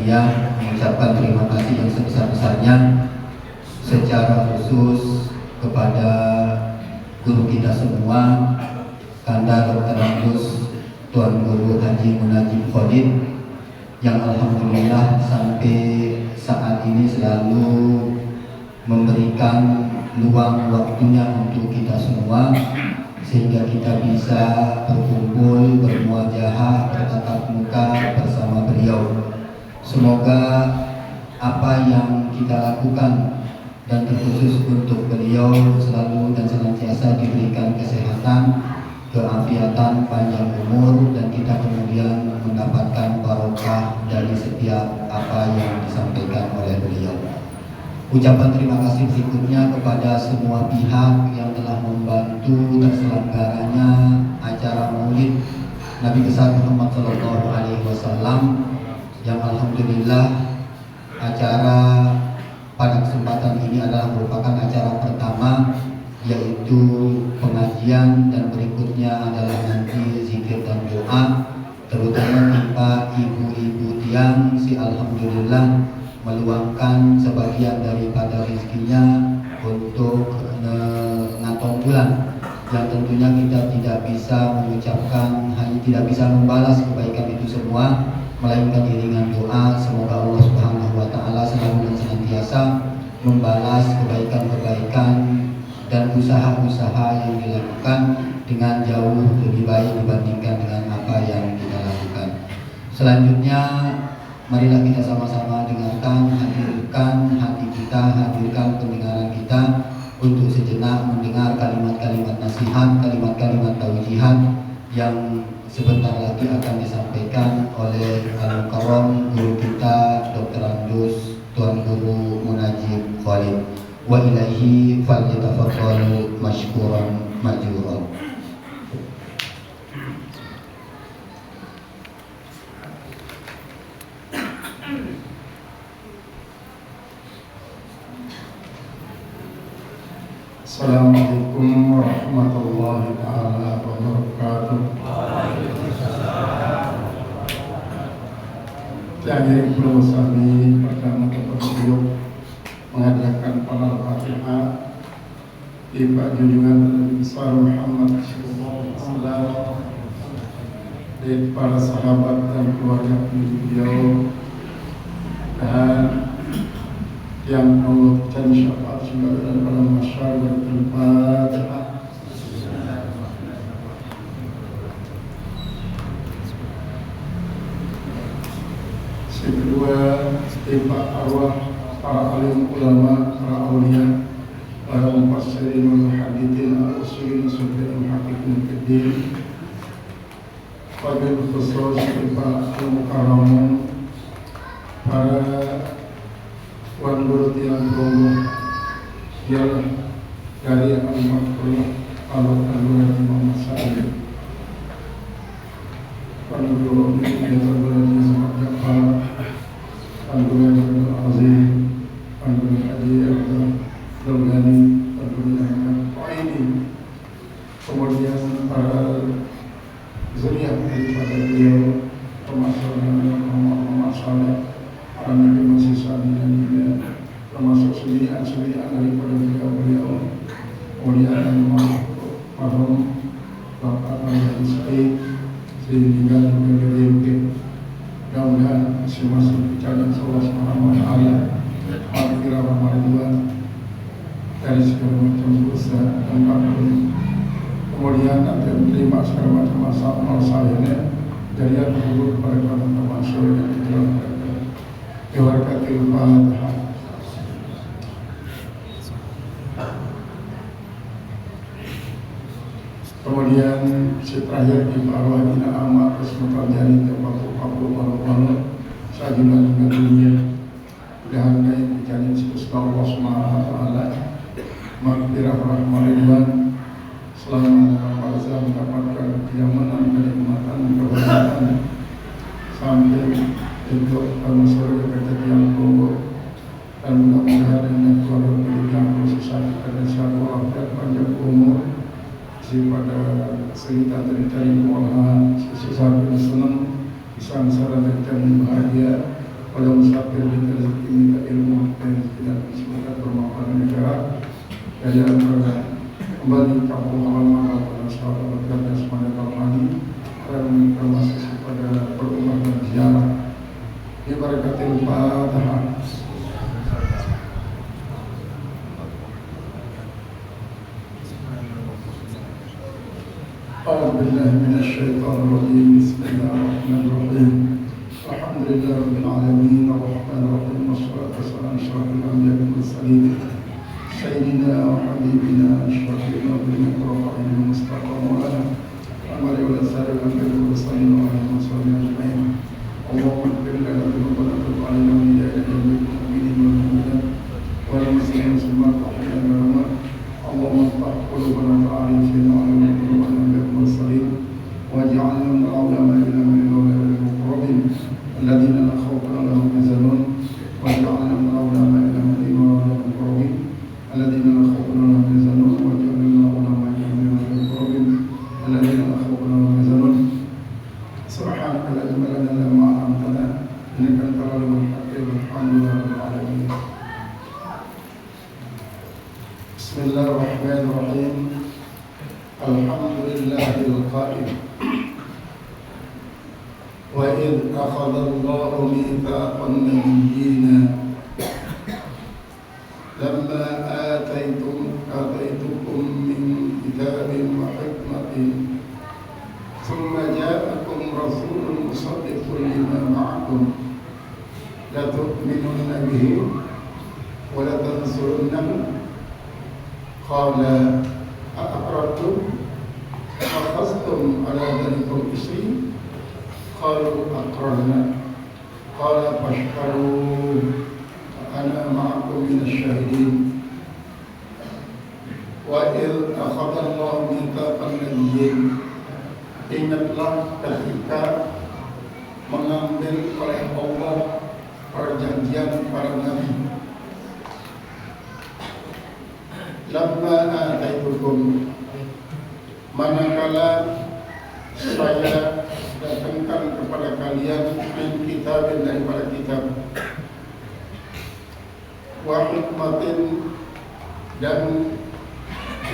Muhammadiyah mengucapkan terima kasih yang sebesar-besarnya secara khusus kepada guru kita semua, Kanda Dr. Andus Tuan Guru Haji Munajib Khalid, yang alhamdulillah sampai saat ini selalu memberikan luang waktunya untuk kita semua, sehingga kita bisa berkumpul, bermuajahah, bertatap muka bersama beliau. Semoga apa yang kita lakukan dan terkhusus untuk beliau selalu dan senantiasa diberikan kesehatan, keafiatan, panjang umur, dan kita kemudian mendapatkan barokah dari setiap apa yang disampaikan oleh beliau. Ucapan terima kasih berikutnya kepada semua pihak yang telah membantu terselenggaranya acara Maulid Nabi besar Muhammad SAW, yang alhamdulillah acara pada kesempatan ini adalah merupakan acara pertama, yaitu pengajian, dan berikutnya adalah nanti zikir dan doa, terutama timpa ibu-ibu tiang si alhamdulillah meluangkan sebagian daripada rezekinya untuk ngatong bulan, yang tentunya kita tidak bisa mengucapkan, hanya tidak bisa membalas kebaikan itu semua, melainkan iringan doa. Semoga Allah Subhanahu wa Ta'ala selalu dan senantiasa membalas kebaikan-kebaikan dan usaha-usaha yang dilakukan dengan jauh lebih baik dibandingkan dengan apa yang kita lakukan. Selanjutnya, marilah kita sama-sama dengarkan, hadirkan hati kita, hadirkan pendengaran kita untuk sejenak mendengar kalimat-kalimat nasihat, kalimat-kalimat taujihan yang sebentar lagi akan disampaikan oleh Al-Mukarram guru kita Dr. Andus Tuan Guru Munajib Khalid. Wa ilaihi falyatafaddal mashkuran majuran. Assalamualaikum warahmatullahi wabarakatuh. Yang perlu kami pertama beliau mengadakan Al-Fatihah di Pak Junjungan Nabi besar Muhammad SAW, di para sahabat dan keluarga beliau, dan yang mengucapkan syafaat semoga dalam masyarakat Al-Fatihah. Kedua, istifak arwah para alim ulama, para awliya, para mufassirin wal muhaddithin, al-usulin, sufirin, hakikin, fiddin. Wabil khusus istifak al-mukarramun, para wan guru tiang guru ialah dari al-makhluk al-anwar Muhammad Sa'id. Para guru ini berada sangat jafar, Al-Quran Al-Azim, Al-Quran Al-Ghani, Al-Quran Al-Qaini. Kemudian para zuriat daripada beliau, termasuk Muhammad Saleh, para nabi masih salih dan juga termasuk suriat daripada beliau, kemudian Al-Mahrum Bapak Al-Rizki, sehingga juga dari mudah-mudahan masing-masing bicara Allah Subhanahu wa Ta'ala maghfirah wa ridwan dari segala macam dosa dan ampun. Kemudian nanti menerima segala macam masalah ini dari yang berhubung kepada teman-teman surga yang dijalankan. Biwarakatil Fatihah. Kemudian si terakhir di bawah ini amat kesempatan jari waktu malu-malu sajulah dengan dunia. Mudah-mudahan yang dijamin sekusah Allah SWT maghfirah rahmat selama masa mendapatkan kenyamanan, kenikmatan, keberkatan sampai untuk masyarakat kita yang kubur, dan mudah-mudahan dengan keluarga yang khususnya dan satu wafat panjang umur pada cerita dari Tuhan, sesuatu yang senang, bisa saran dari bahagia, pada musafir minta rezeki, minta ilmu, dan tidak semoga bermanfaat negara. Dan dalam kembali kampung halaman pada sahabat dan semuanya kalmani dan termasuk pada perumah dan ziarah. Ini barakatil Fatihah. أعوذ بالله من الشيطان الرجيم. بسم الله الرحمن الرحيم. الحمد لله رب العالمين الرحمن الرحيم والصلاة والسلام على أشرف الأنبياء والمرسلين سيدنا وحبيبنا شفيعنا بالميكروفون المصطفى مولانا محمد وعلى سائر الأنبياء والمرسلين وعلى المصلين أجمعين. اللهم اغفر لنا ذنوبنا وتب علينا من المؤمنين والمؤمنات والمسلمين والمسلمات والأحياء اللهم افتح قلوبنا وعارفنا وعلى قلوبنا بالمرسلين واجعلنا من العلماء إلى من الأولياء المقربين الذين لا خوف عليهم يحزنون واجعلنا من العلماء إلى من الأولياء المقربين الذين لا خوف عليهم يحزنون واجعلنا من العلماء إلى من الأولياء المقربين الذين لا خوف عليهم يحزنون. سبحانك لا علم لنا إلا ما علمتنا إنك أنت العليم الحكيم. الحمد لله رب العالمين. بسم الله الرحمن الرحيم. الحمد لله القائل وإذ أخذ الله ميثاق النبيين لما آتيتكم من كتاب وحكمة ثم جاءكم رسول مصدق لما معكم لتؤمنن به ولتنصرنه قال أأقررتم وأخذتم على ذلكم إصري قالوا أقررنا قال فاشهدوا وأنا معكم من الشاهدين. وإذ أخذ الله ميثاق النبيين, ingatlah ketika mengambil oleh Allah perjanjian para nabi. Lamma ataitukum, manakala saya datangkan kepada kalian min kitabin, daripada kitab, wa hikmatin, dan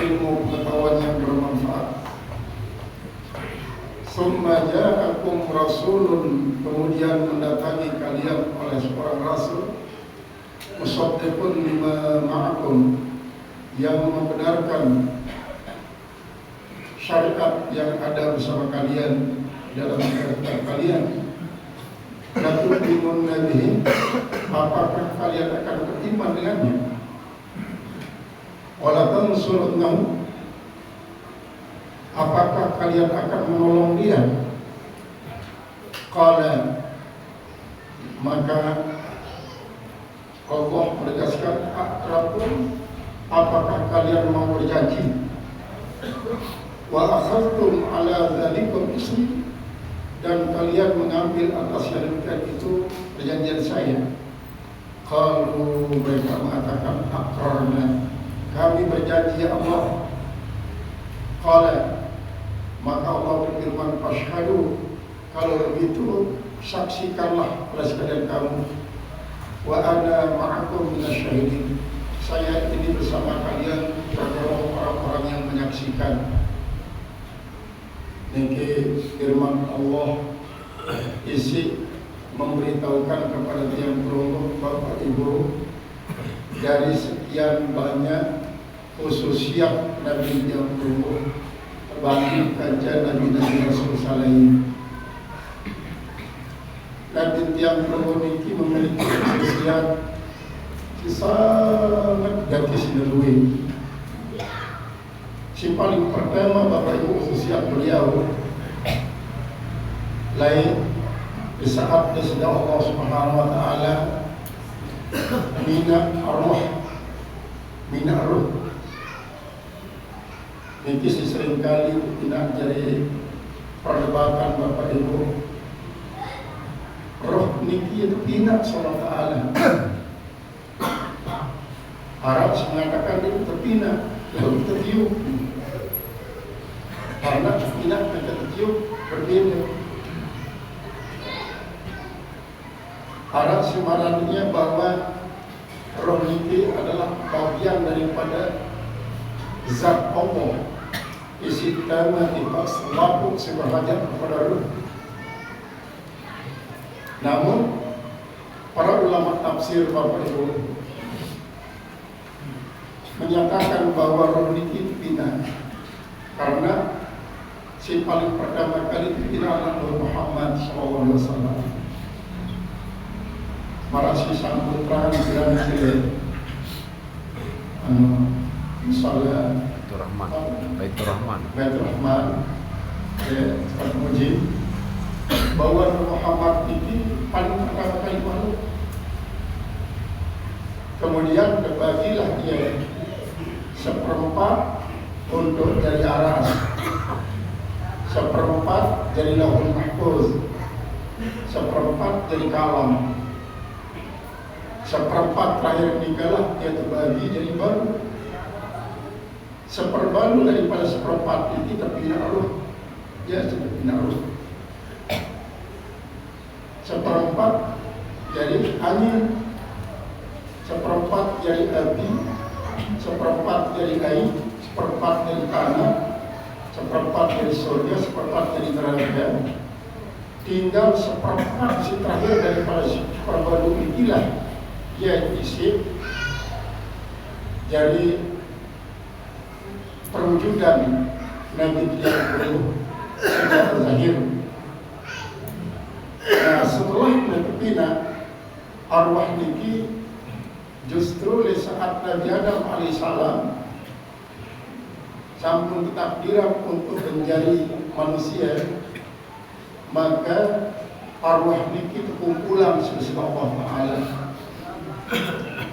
ilmu pengetahuan yang bermanfaat. Summa ja'akum rasulun, kemudian mendatangi kalian oleh seorang rasul, musaddiqun lima ma'akum, yang membenarkan syariat yang ada bersama kalian dalam syariat kalian. Latu'minun nabihi, apakah kalian akan beriman dengannya? Wala tansurunnahu, apakah kalian akan menolong dia? Qala, maka Allah menegaskan, aqrartum, apakah kalian mau berjanji? Wa akhadtum ala dzalikum ismi, dan kalian mengambil atas yang demikian itu perjanjian saya. Qalu, mereka mengatakan, aqrarna, kami berjanji ya Allah. Qala, maka Allah berfirman, fashhadu, kalau begitu saksikanlah oleh sekalian kamu. Wa ana ma'akum minasyahidin, saya ini bersama kalian tergolong orang-orang yang menyaksikan. Niki firman Allah isi memberitahukan kepada tiang pelungguh Bapak Ibu dari sekian banyak khususiyat Nabi tiang pelungguh bagi kajian Nabi Rasul Salih. Nabi tiang pelungguh niki memiliki khususiyat sangat gati sinerui. Si paling pertama Bapak Ibu khususnya beliau lain di saat sedang Allah Subhanahu wa taala mina arwah, mina ruh. Ini sering kali tidak jadi perdebatan Bapak Ibu. Roh niki itu bina Allah taala. Arab mengatakan itu terpina, lalu tertiup. Karena terpina dan tertiup berbeda. Arah simarannya bahwa roh niki adalah bagian daripada zat Allah. Isi tanah tiba selaku seberhajat kepada roh. Namun para ulama tafsir Bapak Ibu menyatakan bahwa roh niki bina karena si paling pertama kali dibina adalah Muhammad SAW. Para si sang putra yang misalnya Baitur Rahman terpuji bahwa Muhammad ini paling pertama kali makhluk. Kemudian terbagilah dia seperempat untuk dari aras, seperempat dari Lauhul Mahfuz, seperempat dari kalam, seperempat terakhir nikalah dia terbagi jadi baru. Seperbalu daripada seperempat ini terbina roh, dia terbina roh. Seperempat jadi angin, seperempat jadi api, seperempat jadi air, seperempat dari tanah, seperempat dari surga, seperempat dari neraka. Tinggal seperempat si terakhir daripada seperbalu inilah dia isi jadi perwujudan Nabi yang secara zahir. Nah, setelah terpina arwah niki justru di saat Nabi Adam alaihissalam sampun ketakdiran untuk menjadi manusia, maka arwah niki terkumpulan sesama Allah Ta'ala.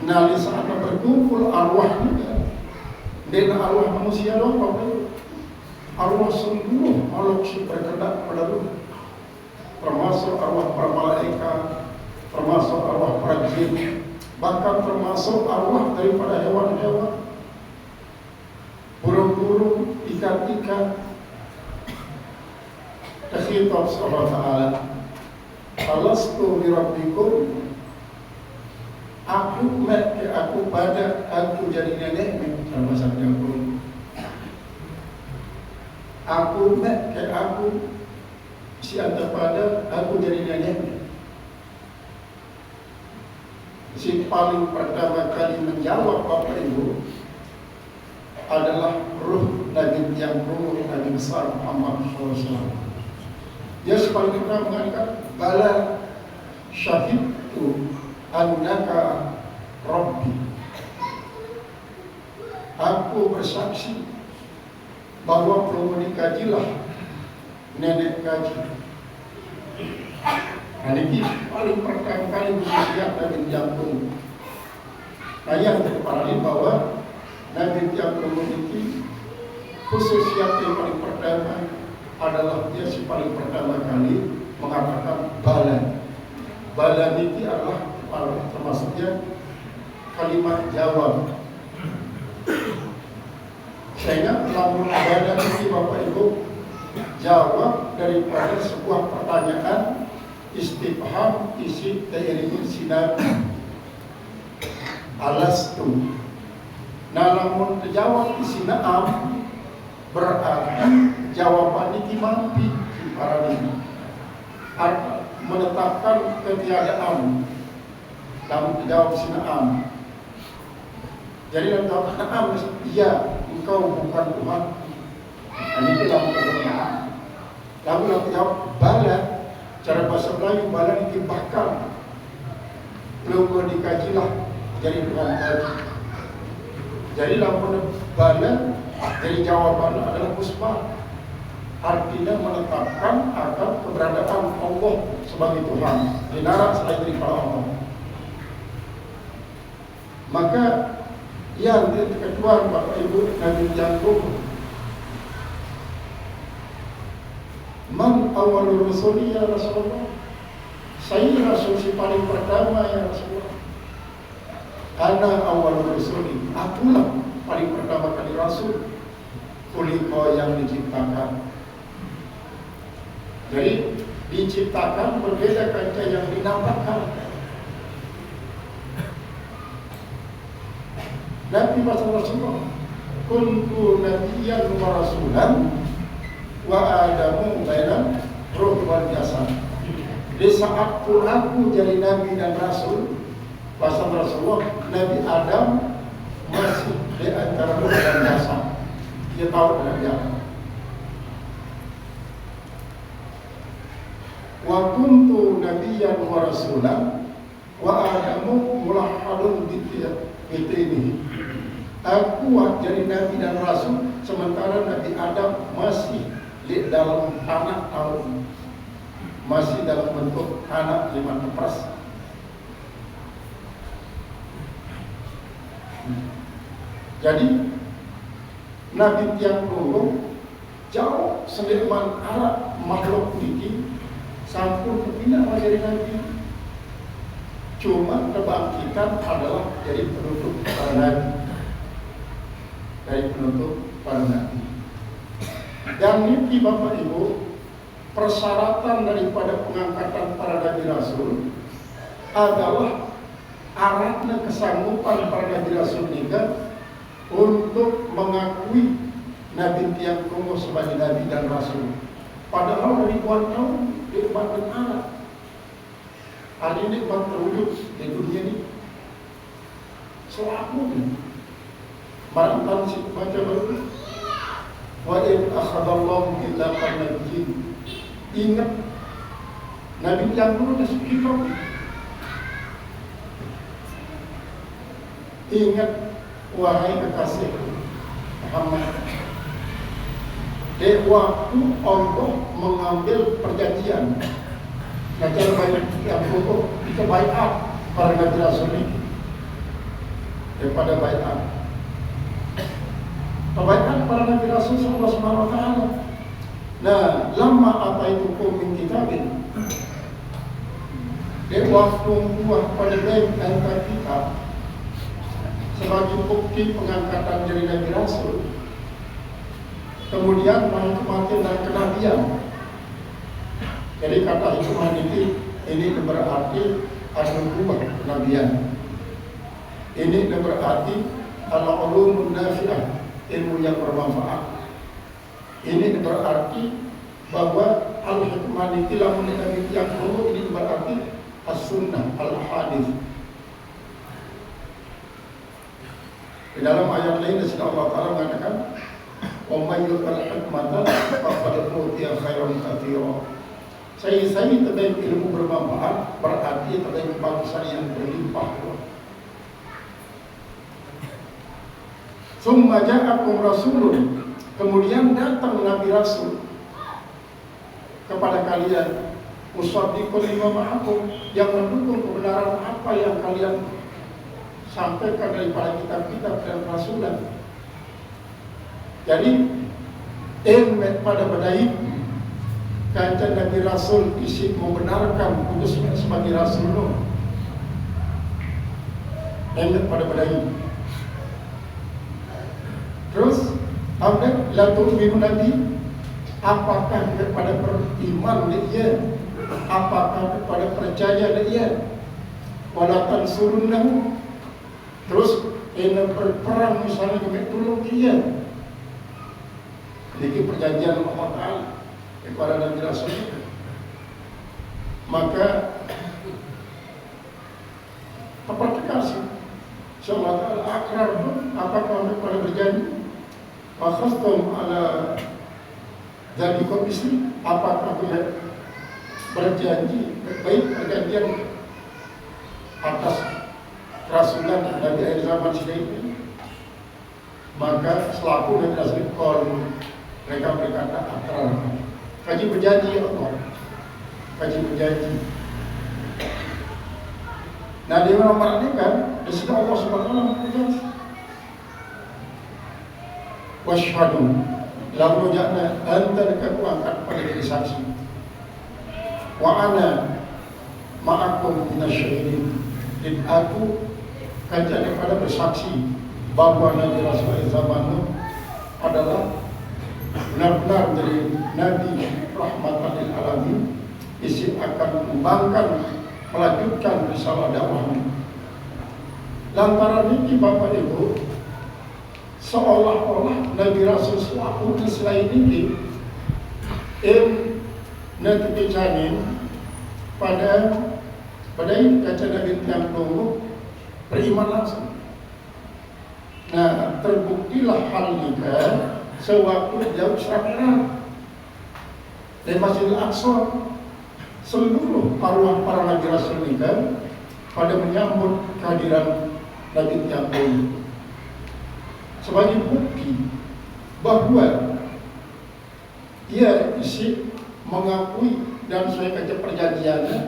Nah, di saat berkumpul arwah niki dan arwah manusia dong, arwah seluruh makhluk yang berkehendak pada roh, termasuk arwah para malaikat, termasuk arwah para jin, bahkan termasuk arwah daripada hewan-hewan, burung-burung, ikan-ikan. Khitab Allah Ta'ala, alastu bi rabbikum, aku pada aku jadi nenekmu. Sama sabda pun aku siapa pada aku jadi nenekmu. Si paling pertama kali menjawab Bapak Ibu adalah ruh Nabi yang ruh Nabi besar Muhammad SAW. Dia paling pertama mengatakan bala syahidtu annaka Rabbi, aku bersaksi bahwa perlu dikajilah nenek kaji. Ini paling pertama kali bersiap Nabi Jantung. Ayah terparalin bahwa Nabi Jantung memiliki khusus yang paling pertama adalah dia si paling pertama kali mengatakan bala. Bala ini adalah termasuknya kalimat jawab. Sehingga lamun bala ini Bapak Ibu jawab daripada sebuah pertanyaan istifham isi tairin sinar alastu. Nah, namun terjawab isi na'am berarti jawaban ini dimampi para ini menetapkan ketiadaan. Namun terjawab isi na'am. Jadi dalam jawab na'am, iya engkau bukan Tuhan. Ini dalam kebenaran. Lalu dalam jawab bala, cara bahasa Melayu bala ditimbahkan, belum dikajilah jadi Tuhan kaji. Jadi dalam bala jadi jawaban adalah musbah, artinya menetapkan akan keberadaan Allah sebagai Tuhan, dilarang selain daripada Allah. Maka yang kedua Bapak Ibu Nabi Jantung, man awalul rusuli ya Rasulullah, saya Rasul si paling pertama ya Rasulullah. Ana awalul rusuli, akulah paling pertama kali Rasul kuliko yang diciptakan. Jadi diciptakan berbeda kaca yang dinampakkan. Nabi pasal Rasulullah kuntu nabiyyan wa rasulan wa adamu bainal ruh wal jasad. Di saat aku jadi nabi dan rasul, pasal Rasulullah, Nabi Adam masih di antara ruh dan jasad. Dia tahu Nabi Adam. Wa kuntu nabiyyan wa rasulan wa adamu mulahhadun ini. Aku jadi nabi dan rasul sementara Nabi Adam masih di dalam anak tahun, masih dalam bentuk anak 5 kepras. Jadi Nabi tiang lungguh jauh seliman Arab makhluk ini sampun kepindah menjadi nabi. Cuma kebangkitan adalah jadi penutup para nabi, dari penutup para nabi. Dan ini Bapak Ibu, persyaratan daripada pengangkatan para nabi rasul adalah aratnya kesanggupan para nabi rasul juga untuk mengakui Nabi tiang tunggu sebagai nabi dan rasul. Padahal ribuan tahun di umat dan Arab. Hari ini umat terwujud di dunia ini. Selaku ini Marantan si baca baru wa in akhadallahu illa qanajin. Ingat Nabi yang dulu dah sekitar. Ingat wahai kekasih Muhammad, di waktu Allah mengambil perjanjian Najar baik yang untuk dikebaikan para nabi rasul ini daripada baiat. Kebaikan para nabi rasul Allah Subhanahu wa taala. Nah, lama apa itu min kitabin. Di waktu buah pada baik antara kita sebagai bukti pengangkatan dari nabi rasul. Kemudian kematian dan kenabian. Jadi kata hikmah ini berarti ada buah kenabian. Ini berarti al-ulumun nafi'ah, ilmu yang bermanfaat. Ini berarti bahwa al-hikmah ini lamun nabi yang dulu ini berarti as-sunnah al-hadis. Di dalam ayat lain Allah Ta'ala mengatakan wa may yu'tal hikmata faqad utiya khairan katsiran. Saya terbaik ilmu bermanfaat berarti terbaik bangsa yang berlimpah. Summa ja'akum rasulun, kemudian datang nabi rasul kepada kalian, musaddiqun lima ma'akum, yang mendukung kebenaran apa yang kalian sampaikan daripada kitab-kitab dan rasulan. Jadi pada badai kancah Nabi Rasul isi membenarkan putusnya sebagai Rasul. Enak pada badai. Terus apa lalu minum Nabi, apakah kepada beriman dia, apakah kepada percaya dia, walatan surunnahu. Terus enak berperang misalnya kami tolong dia. Jadi perjanjian Allah Ta'ala kepada Nabi Rasul. Maka apa kasih Allah Ta'ala akrar pun apakah pada berjanji fakhastum ala dzalikum ismi, apakah berjanji baik perjanjian atas rasulan Nabi akhir zaman ini. Maka selaku Nabi Rasul mereka berkata akrar, kaji berjanji ya Allah, kaji berjanji. Nah di mana ini kan di sini Allah Subhanahu wa taala berjanji. Wasyhadu lalu ja'na anta dekat angkat pada diri saksi. Wa ana ma'akum minasyahidin, dan aku kaji daripada bersaksi bahwa Nabi Rasul zaman adalah benar-benar dari Nabi rahmatan lil alamin, isi akan mengembangkan melanjutkan risalah dakwahnya. Lantaran ini Bapak Ibu, seolah-olah Nabi Rasul selaku selain ini nanti janin pada ini kaca Nabi yang tunggu beriman langsung. Nah, terbuktilah hal ini sewaktu jauh Israel di Masjidil Aqsa, seluruh arwah para Nabi Rasul ini pada menyambut kehadiran Nabi yang tunggu sebagai bukti bahwa ia isi mengakui dan sesuai kerja perjanjiannya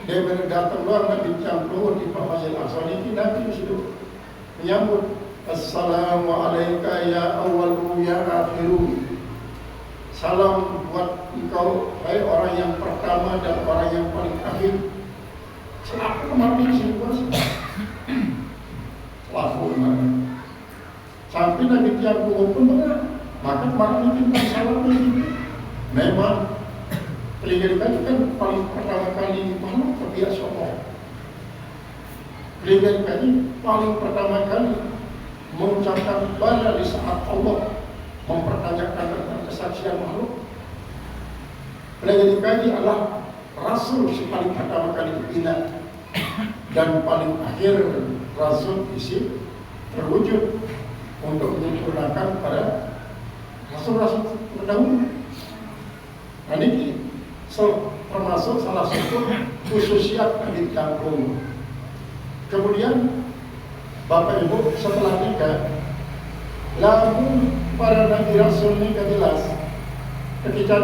dia datang luar Nabi yang tunggu di Masjidil Aqsa ini Nabi sudah menyambut Assalamualaikum ya awwalu ya akhiru. Salam buat engkau hai orang yang pertama dan orang yang paling akhir. Selaku kemarin sini puasa. Selaku kemarin. Sampai Nabi yang pun benar. Maka kemarin itu salam ini. Memang pelinggan kan paling pertama kali makhluk terbiasa Allah. Pelinggan paling pertama kali mengucapkan bala di saat Allah mempertanyakan tentang kesaksian makhluk. Pelajari kali adalah Rasul paling pertama kali dibina dan paling akhir Rasul isi terwujud untuk menyempurnakan pada Rasul-Rasul terdahulu. Nah ini termasuk salah satu khususiat Nabi Cangkung. Kemudian Bapak Ibu setelah nikah, lalu para Nabi Rasul nikah jelas ketika